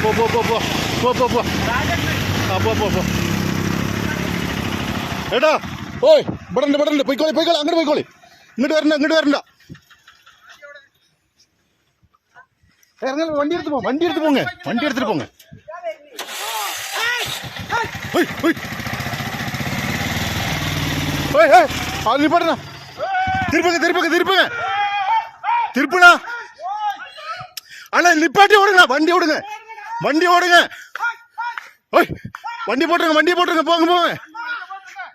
പോ പോ പോ പോ പോ പോ ആ പോ പോ പോ ഏട്ടാ ഓയ് ഇവിടെ ഉണ്ട് പോയിക്കോളി അങ്ങോട്ട് പോയിക്കോളി ഇങ്ങോട്ട് വരണ്ട ഇറങ്ങ വണ്ടി എടുത്ത് പോങ്ങ നിപ്പാട്ടണ திருப்புங்க அண்ணா நிப்பாட்டி ஓடுங்க வண்டி ஓடுங்க ஓய் வண்டி போட்டுருங்க போங்க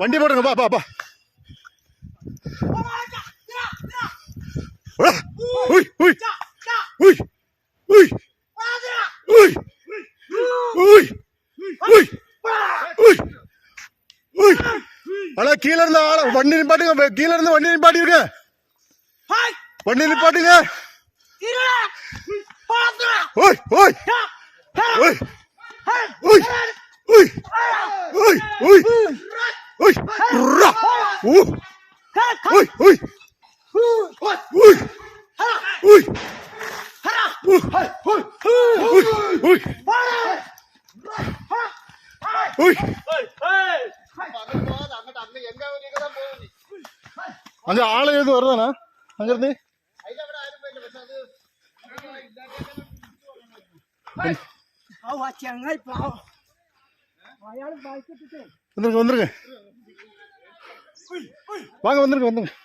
வண்டி போட்டுருங்க பா உய் உய் உய் உய் உய் உய் உய் உய் உய் அண்ணா கீழ இருந்த வண்டி நிப்பாட்டுங்க கீழ இருந்து வண்டி நிப்பாட்டிருங்க வண்டி நிப்பாட்டுங்க ஓய் ஓய் ஓய் ஓய் ஓய் ஓய் ஓய் ஓய் ரா ஓ ஓய் ஓய் ஓய் ஓய் அங்க ஆளு எதுவும் வருதானா அங்க இருந்து வந்துருங்க வாங்க வந்துருங்க